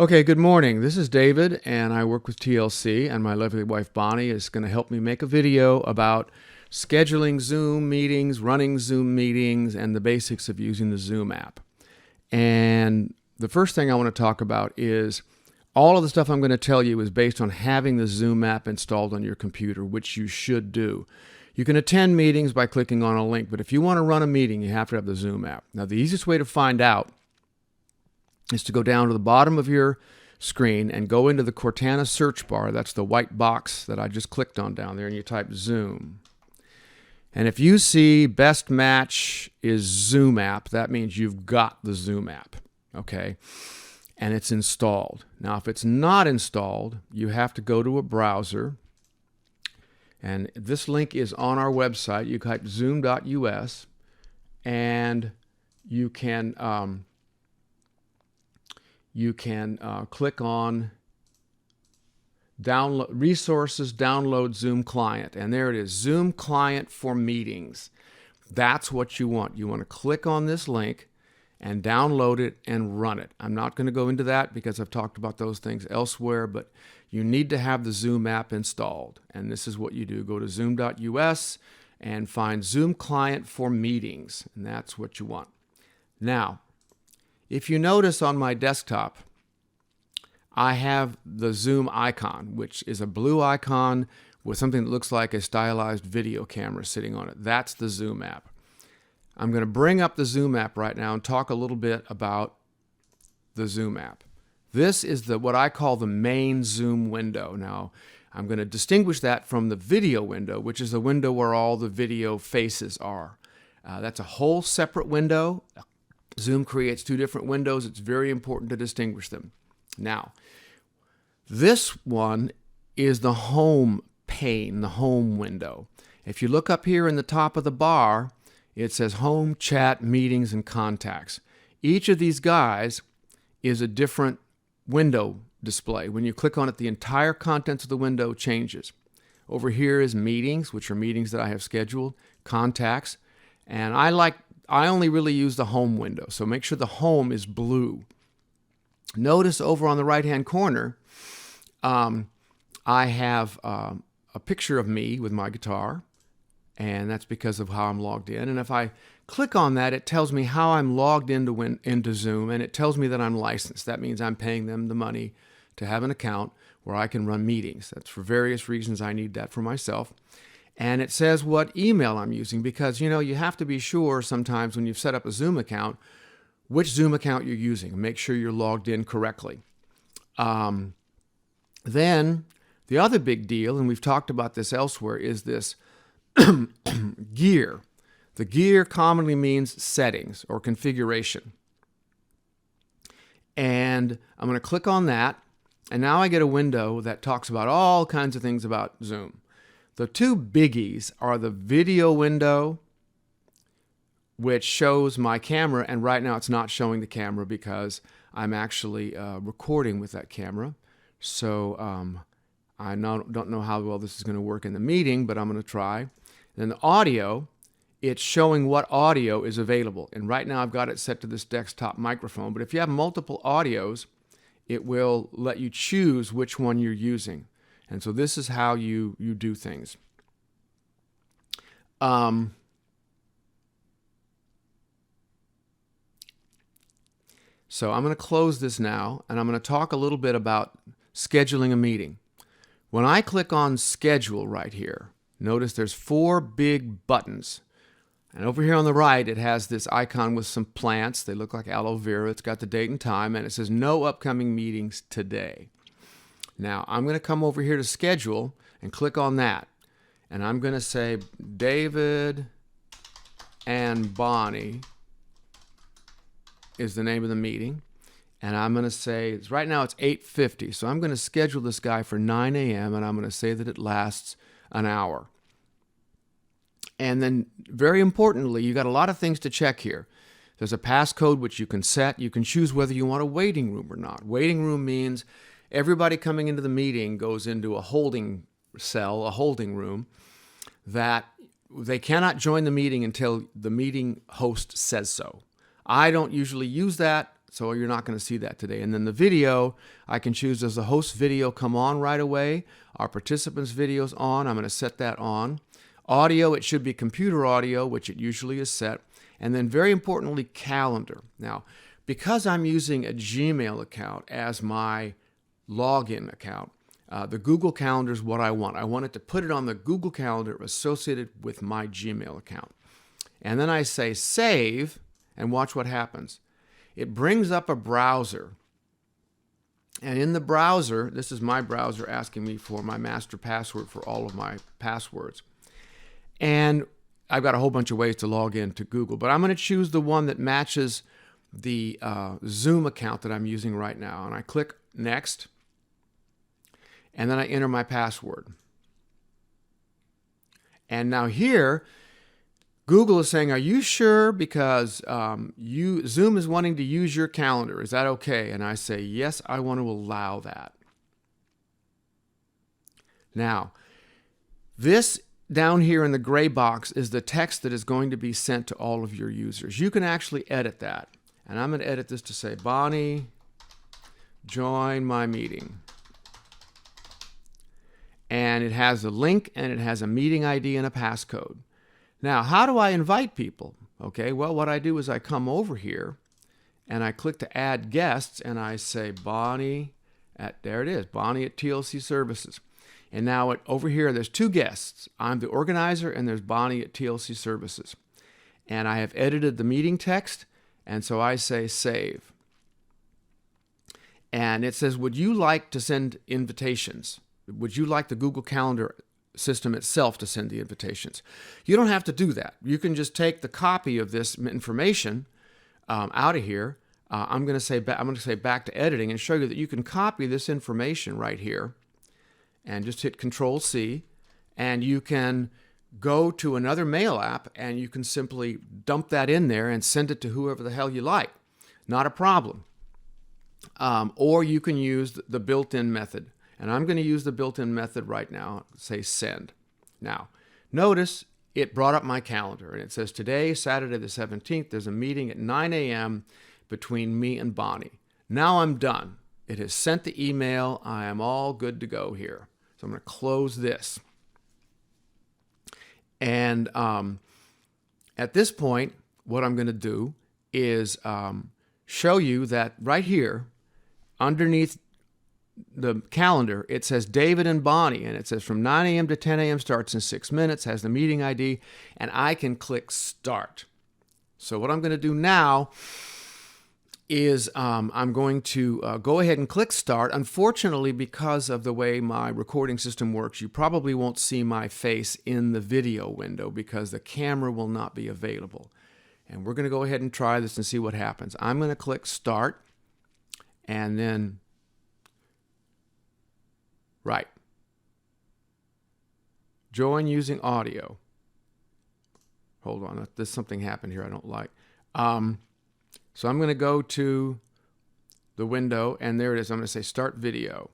Okay, good morning. This is David, and I work with TLC, and my lovely wife Bonnie is going to help me make a video about scheduling Zoom meetings, running Zoom meetings, and the basics of using the Zoom app. And the first thing I want to talk about is all of the stuff I'm going to tell you is based on having the Zoom app installed on your computer, which you should do. You can attend meetings by clicking on a link, but if you want to run a meeting, you have to have the Zoom app. Now, the easiest way to find out is to go down to the bottom of your screen and go into the Cortana search bar. That's the white box that I just clicked on down there, and you type Zoom. And if you see best match is Zoom app, that means you've got the Zoom app, okay? And it's installed. Now, if it's not installed, you have to go to a browser. And this link is on our website. You type zoom.us, and you can click on download resources, download Zoom client, and there it is, Zoom client for meetings. That's what you want. You want to click on this link and download it and run it. I'm not going to go into that because I've talked about those things elsewhere, but you need to have the Zoom app installed. And this is what you do. Go to zoom.us and find Zoom client for meetings, and that's what you want. Now, if you notice on my desktop, I have the Zoom icon, which is a blue icon with something that looks like a stylized video camera sitting on it. That's the Zoom app. I'm going to bring up the Zoom app right now and talk a little bit about the Zoom app. This is what I call the main Zoom window. Now, I'm going to distinguish that from the video window, which is the window where all the video faces are. That's a whole separate window. Zoom creates two different windows. It's very important to distinguish them. Now, this one is the home pane, the home window. If you look up here in the top of the bar, it says Home, Chat, Meetings, and Contacts. Each of these guys is a different window display. When you click on it, the entire contents of the window changes. Over here is Meetings, which are meetings that I have scheduled, Contacts, and I only really use the home window, so make sure the home is blue. Notice over on the right-hand corner, I have a picture of me with my guitar, and that's because of how I'm logged in. And if I click on that, it tells me how I'm logged into Zoom, and it tells me that I'm licensed. That means I'm paying them the money to have an account where I can run meetings. That's for various reasons. I need that for myself. And it says what email I'm using because, you have to be sure sometimes when you've set up a Zoom account, which Zoom account you're using. Make sure you're logged in correctly. Then the other big deal, and we've talked about this elsewhere, is this gear. The gear commonly means settings or configuration. And I'm going to click on that, and now I get a window that talks about all kinds of things about Zoom. The two biggies are the video window, which shows my camera, and right now it's not showing the camera because I'm actually recording with that camera. So I don't know how well this is going to work in the meeting, but I'm going to try. Then the audio, it's showing what audio is available. And right now I've got it set to this desktop microphone, but if you have multiple audios, it will let you choose which one you're using. And so this is how you do things. So I'm going to close this now, and I'm going to talk a little bit about scheduling a meeting. When I click on Schedule right here, notice there's 4 big buttons. And over here on the right, it has this icon with some plants. They look like aloe vera. It's got the date and time, and it says no upcoming meetings today. Now, I'm going to come over here to Schedule and click on that. And I'm going to say David and Bonnie is the name of the meeting. And I'm going to say, right now it's 8:50, so I'm going to schedule this guy for 9 a.m. and I'm going to say that it lasts an hour. And then, very importantly, you got a lot of things to check here. There's a passcode which you can set. You can choose whether you want a waiting room or not. Waiting room means everybody coming into the meeting goes into a holding cell, a holding room, that they cannot join the meeting until the meeting host says so. I don't usually use that, so you're not going to see that today. And then the video, I can choose, does the host video come on right away? Our participants video's on. I'm going to set that on. Audio, it should be computer audio, which it usually is set. And then very importantly, calendar. Now, because I'm using a Gmail account as my login account, the Google Calendar is what I want. I want it to put it on the Google Calendar associated with my Gmail account. And then I say save, and watch what happens. It brings up a browser. And in the browser, this is my browser asking me for my master password for all of my passwords. And I've got a whole bunch of ways to log in to Google, but I'm going to choose the one that matches the Zoom account that I'm using right now. And I click Next, and then I enter my password. And now here, Google is saying, are you sure? Because Zoom is wanting to use your calendar. Is that okay? And I say, yes, I want to allow that. Now, this down here in the gray box is the text that is going to be sent to all of your users. You can actually edit that. And I'm going to edit this to say, Bonnie, join my meeting. And it has a link, and it has a meeting ID and a passcode. Now, how do I invite people? Okay, well, what I do is I come over here, and I click to add guests, and I say Bonnie there it is, Bonnie at TLC Services. And now over here, there's two guests. I'm the organizer, and there's Bonnie at TLC Services. And I have edited the meeting text, and so I say save. And it says, would you like to send invitations? Would you like the Google Calendar system itself to send the invitations? You don't have to do that. You can just take the copy of this information out of here. I'm going to say back to editing and show you that you can copy this information right here, and just hit Control-C, and you can go to another mail app, and you can simply dump that in there and send it to whoever the hell you like. Not a problem. Or you can use the built-in method. And I'm going to use the built-in method right now, say send. Now, notice it brought up my calendar, and it says today, Saturday the 17th, there's a meeting at 9 a.m. between me and Bonnie. Now I'm done. It has sent the email. I am all good to go here. So I'm going to close this. And at this point, what I'm going to do is show you that right here, underneath the calendar, it says David and Bonnie, and it says from 9 a.m. to 10 a.m. starts in 6 minutes, has the meeting ID, and I can click start. So what I'm going to do now is I'm going to go ahead and click start. Unfortunately, because of the way my recording system works, you probably won't see my face in the video window because the camera will not be available. And we're going to go ahead and try this and see what happens. I'm going to click start, and then right. Join using audio. Hold on, there's something happened here I don't like. So I'm going to go to the window, and there it is. I'm going to say start video.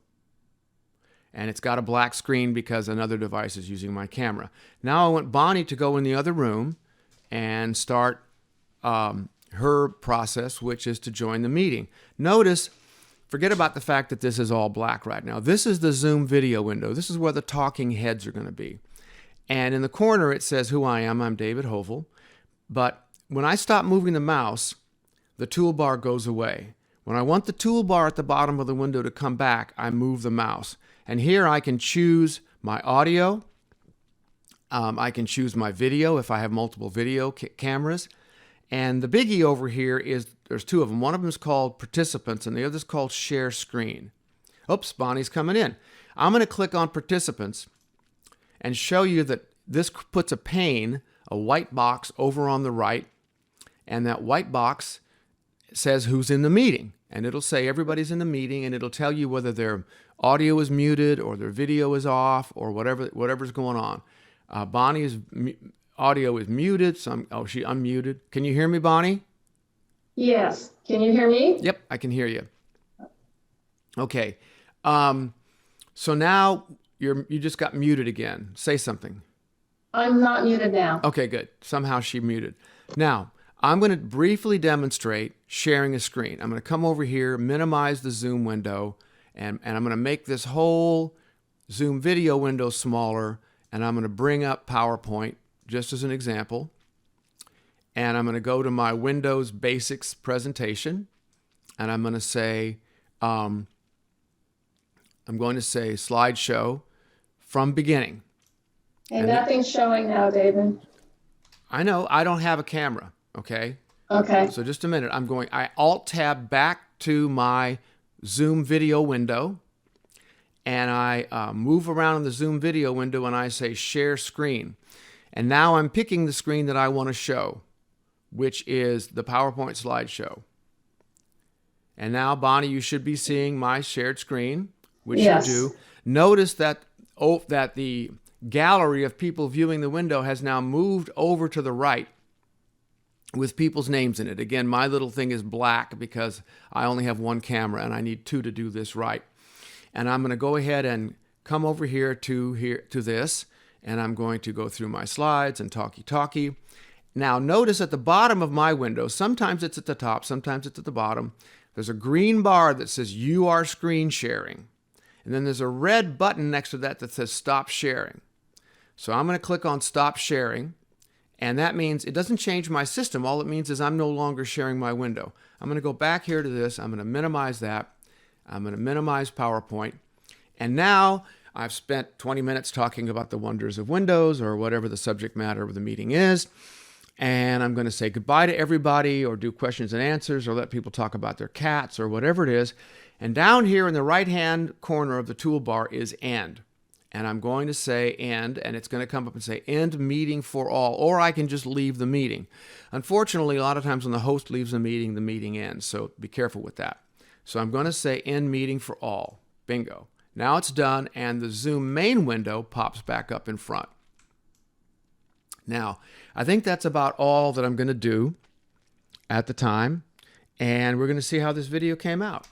And it's got a black screen because another device is using my camera. Now I want Bonnie to go in the other room and start her process, which is to join the meeting. Notice, forget about the fact that this is all black right now. This is the Zoom video window. This is where the talking heads are going to be. And in the corner, it says who I am. I'm David Hovell. But when I stop moving the mouse, the toolbar goes away. When I want the toolbar at the bottom of the window to come back, I move the mouse. And here I can choose my audio. I can choose my video if I have multiple video cameras. And the biggie over here is, there's two of them. One of them is called Participants, and the other is called Share Screen. Oops, Bonnie's coming in. I'm going to click on Participants and show you that this puts a pane, a white box over on the right, and that white box says who's in the meeting. And it'll say everybody's in the meeting, and it'll tell you whether their audio is muted or their video is off or whatever's going on. Bonnie's audio is muted, so she unmuted. Can you hear me, Bonnie? Yes. Can you hear me? Yep, I can hear you. Okay. So now you just got muted again. Say something. I'm not muted now. Okay, good. Somehow she muted. Now, I'm going to briefly demonstrate sharing a screen. I'm going to come over here, minimize the Zoom window, and I'm going to make this whole Zoom video window smaller, and I'm going to bring up PowerPoint just as an example. And I'm going to go to my Windows Basics presentation, and I'm going to say, slideshow from beginning. And nothing's showing now, David. I know I don't have a camera. Okay. Okay. So just a minute. I Alt Tab back to my Zoom video window, and I move around in the Zoom video window, and I say share screen. And now I'm picking the screen that I want to show, which is the PowerPoint slideshow. And now, Bonnie, you should be seeing my shared screen, which Yes. you do. Notice that the gallery of people viewing the window has now moved over to the right with people's names in it. Again, my little thing is black because I only have one camera and I need two to do this right. And I'm going to go ahead and come over here to this, and I'm going to go through my slides and talkie. Now, notice at the bottom of my window, sometimes it's at the top, sometimes it's at the bottom, there's a green bar that says you are screen sharing. And then there's a red button next to that says stop sharing. So I'm going to click on stop sharing. And that means it doesn't change my system. All it means is I'm no longer sharing my window. I'm going to go back here to this. I'm going to minimize that. I'm going to minimize PowerPoint. And now I've spent 20 minutes talking about the wonders of Windows or whatever the subject matter of the meeting is. And I'm going to say goodbye to everybody or do questions and answers or let people talk about their cats or whatever it is. And down here in the right-hand corner of the toolbar is end. And I'm going to say end, and it's going to come up and say end meeting for all, or I can just leave the meeting. Unfortunately, a lot of times when the host leaves the meeting ends, so be careful with that. So I'm going to say end meeting for all. Bingo. Now it's done, and the Zoom main window pops back up in front. Now, I think that's about all that I'm going to do at the time, and we're going to see how this video came out.